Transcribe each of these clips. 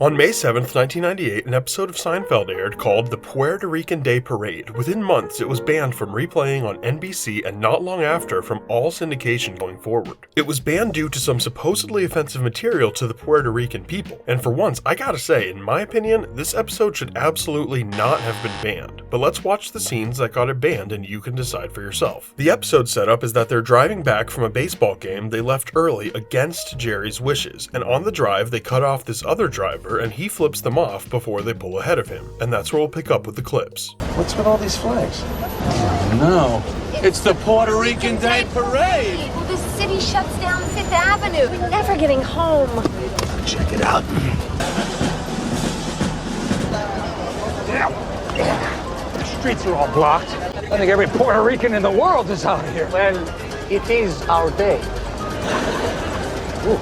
On May 7th, 1998, an episode of Seinfeld aired called The Puerto-Rican Day Parade. Within months, it was banned from replaying on NBC and not long after from all syndication going forward. It was banned due to some supposedly offensive material to the Puerto Rican people. And for once, I gotta say, in my opinion, this episode should absolutely not have been banned. But let's watch the scenes that got it banned and you can decide for yourself. The episode setup is that they're driving back from a baseball game they left early against Jerry's wishes, and on the drive they cut off this other driver and he flips them off before they pull ahead of him. And that's where we'll pick up with the clips. What's with all these flags? No. It's the Puerto Rican Day Parade! Well, the city shuts down Fifth Avenue. We're never getting home. Check it out. The streets are all blocked. I think every Puerto Rican in the world is out here. Well, it is our day. Ooh.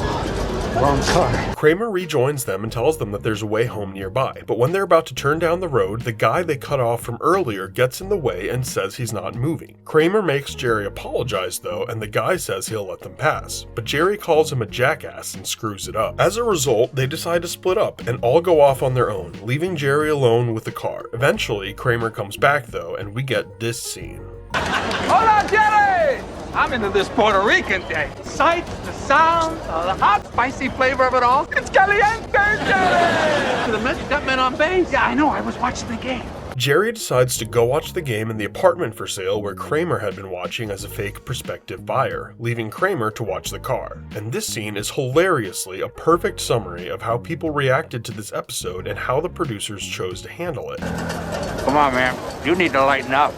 Wrong car. Kramer rejoins them and tells them that there's a way home nearby, but when they're about to turn down the road, the guy they cut off from earlier gets in the way and says he's not moving. Kramer makes Jerry apologize though, and the guy says he'll let them pass, but Jerry calls him a jackass and screws it up. As a result, they decide to split up and all go off on their own, leaving Jerry alone with the car. Eventually, Kramer comes back though, and we get this scene. Hold on, Jerry! I'm into this Puerto Rican day. The sights, the sounds, the hot, spicy flavor of it all. It's caliente, Jerry! The Mets got men on base. Yeah, I know. I was watching the game. Jerry decides to go watch the game in the apartment for sale where Kramer had been watching as a fake prospective buyer, leaving Kramer to watch the car. And this scene is hilariously a perfect summary of how people reacted to this episode and how the producers chose to handle it. Come on, man. You need to lighten up.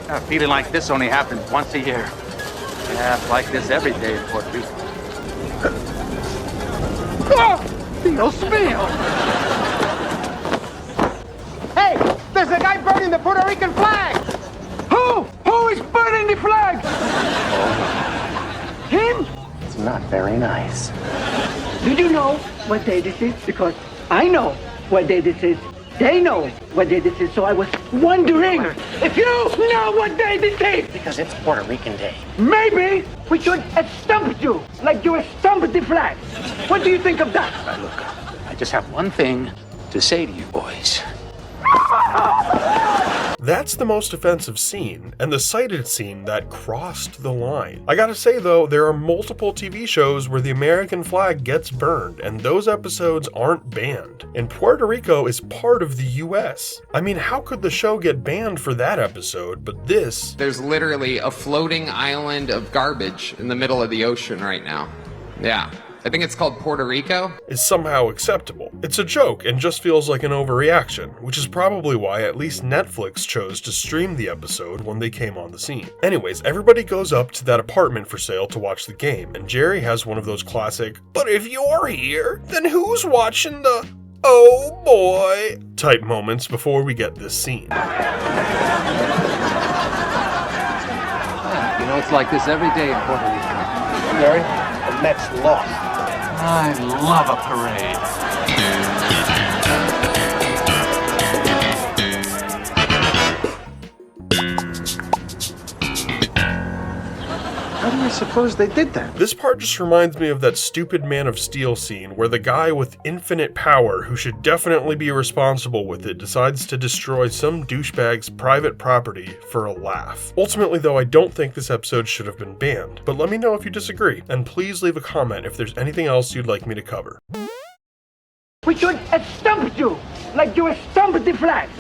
A feeling like this only happens once a year. Yeah, it's like this every day in Puerto Rico. Oh! Dios mío! Hey, there's a guy burning the Puerto Rican flag! Who? Who is burning the flag? Him? It's not very nice. Do you know what day this is? Because I know what day this is. They know what day this is, so I was wondering if you know what day this is! Because it's Puerto Rican Day. Maybe we should stump you, like you stumped the flag. What do you think of that? Look, I just have one thing to say to you boys. That's the most offensive scene, and the cited scene that crossed the line. I gotta say though, there are multiple TV shows where the American flag gets burned, and those episodes aren't banned. And Puerto Rico is part of the US. I mean, how could the show get banned for that episode, but this... There's literally a floating island of garbage in the middle of the ocean right now. Yeah. I think it's called Puerto Rico. Is somehow acceptable. It's a joke and just feels like an overreaction, which is probably why at least Netflix chose to stream the episode when they came on the scene. Anyways, everybody goes up to that apartment for sale to watch the game, and Jerry has one of those classic, "But if you're here, then who's watching the oh boy" type moments before we get this scene. You know, it's like this every day in Puerto Rico. Jerry, the Mets lost. I love a parade. How do you suppose they did that? This part just reminds me of that stupid Man of Steel scene where the guy with infinite power, who should definitely be responsible with it, decides to destroy some douchebag's private property for a laugh. Ultimately though, I don't think this episode should have been banned, but let me know if you disagree, and please leave a comment if there's anything else you'd like me to cover. We should stump you, like you stumped the flag.